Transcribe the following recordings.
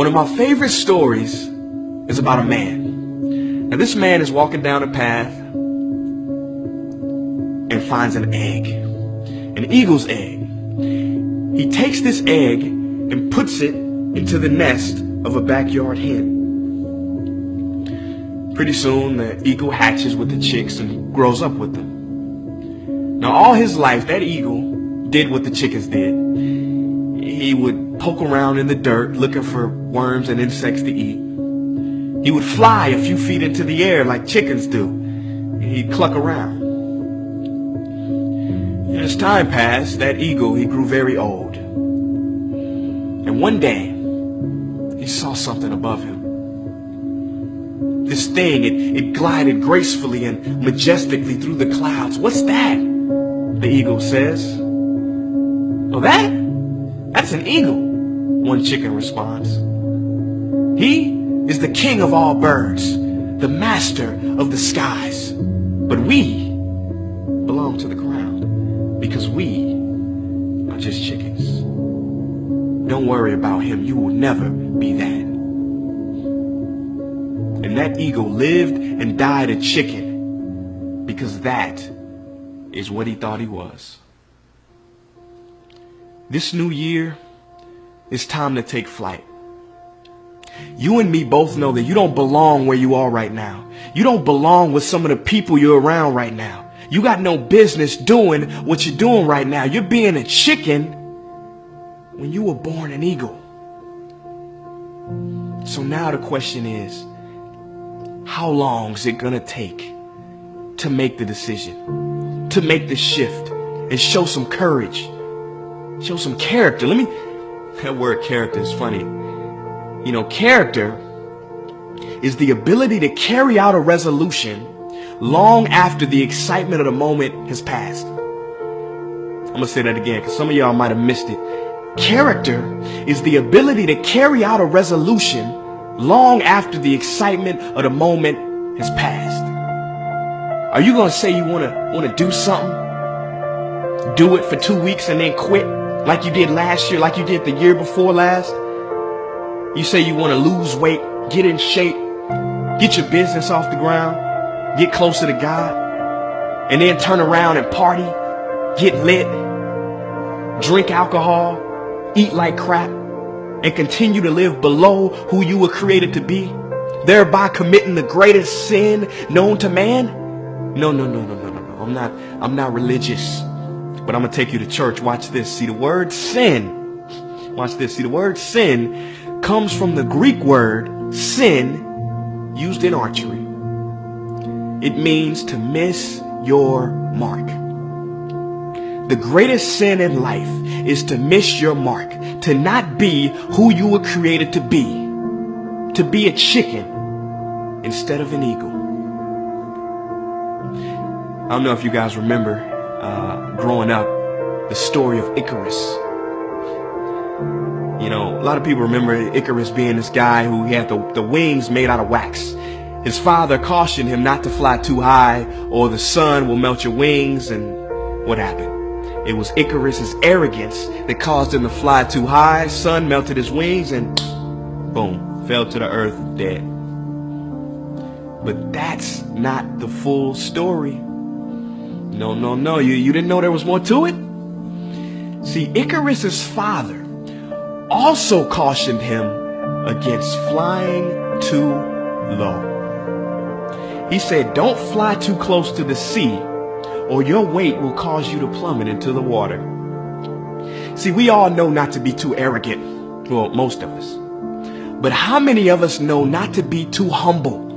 One of my favorite stories is about a man. Now, this man is walking down a path and finds an egg, an eagle's egg. He takes this egg and puts it into the nest of a backyard hen. Pretty soon, the eagle hatches with the chicks and grows up with them. Now, all his life, that eagle did what the chickens did. He would poke around in the dirt looking for worms and insects to eat. He would fly a few feet into the air like chickens do. He'd cluck around. And as time passed, that eagle, he grew very old. And one day, he saw something above him. This thing, it glided gracefully and majestically through the clouds. "What's that?" the eagle says. "Oh, that's an eagle," one chicken responds. "He is the king of all birds, the master of the skies. But we belong to the ground because we are just chickens. Don't worry about him. You will never be that." And that eagle lived and died a chicken because that is what he thought he was. This new year, it's time to take flight. You and me both know that you don't belong where you are right now. You don't belong with some of the people you're around right now. You got no business doing what you're doing right now. You're being a chicken when you were born an eagle. So now the question is, how long is it going to take to make the decision, to make the shift, and show some courage, show some character? That word character is funny. You know, character is the ability to carry out a resolution long after the excitement of the moment has passed. I'm going to say that again because some of y'all might have missed it. Character is the ability to carry out a resolution long after the excitement of the moment has passed. Are you going to say you want to do something, do it for 2 weeks and then quit like you did last year, like you did the year before last? You say you want to lose weight, get in shape, get your business off the ground, get closer to God, and then turn around and party, get lit, drink alcohol, eat like crap, and continue to live below who you were created to be, thereby committing the greatest sin known to man? No. I'm not religious, but I'm going to take you to church. Watch this. See the word sin. Watch this. See the word sin comes from the Greek word sin used in archery. It means to miss your mark. The greatest sin in life is to miss your mark, to not be who you were created to be a chicken instead of an eagle. I don't know if you guys remember growing up the story of Icarus. You know, a lot of people remember Icarus being this guy who had the wings made out of wax. His father cautioned him not to fly too high or the sun will melt your wings, and what happened? It was Icarus's arrogance that caused him to fly too high. Sun melted his wings and boom, fell to the earth dead. But that's not the full story. No. You didn't know there was more to it? See, Icarus's father also cautioned him against flying too low. He said, don't fly too close to the sea, or your weight will cause you to plummet into the water. See, we all know not to be too arrogant. Well, most of us. But how many of us know not to be too humble,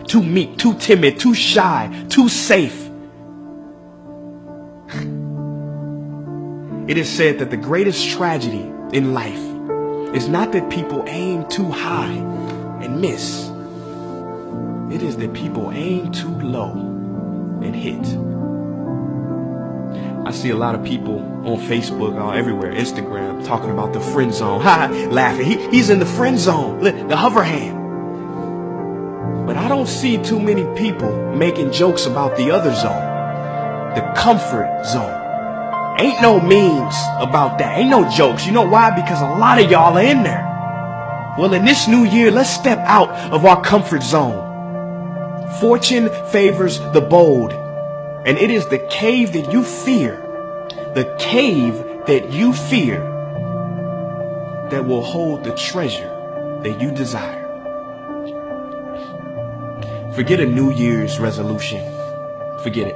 too meek, too timid, too shy, too safe? It is said that the greatest tragedy in life is not that people aim too high and miss. It is that people aim too low and hit. I see a lot of people on Facebook, everywhere, Instagram, talking about the friend zone. Laughing. He's in the friend zone, the hover hand. But I don't see too many people making jokes about the other zone, the comfort zone. Ain't no memes about that. Ain't no jokes. You know why? Because a lot of y'all are in there. Well, in this new year, let's step out of our comfort zone. Fortune favors the bold, and it is the cave that you fear, that will hold the treasure that you desire. Forget a New Year's resolution. Forget it.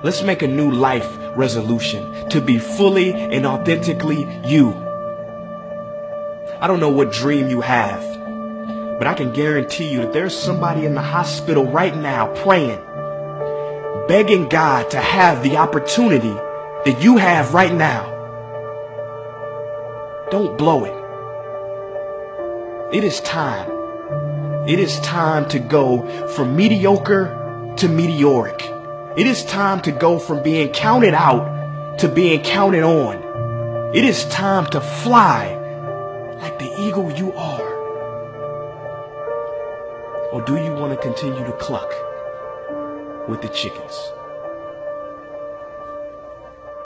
Let's make a new life resolution to be fully and authentically you. I don't know what dream you have, but I can guarantee you that there's somebody in the hospital right now praying, begging God to have the opportunity that you have right now. Don't blow it. It is time. It is time to go from mediocre to meteoric. It is time to go from being counted out to being counted on. It is time to fly like the eagle you are. Or do you want to continue to cluck with the chickens?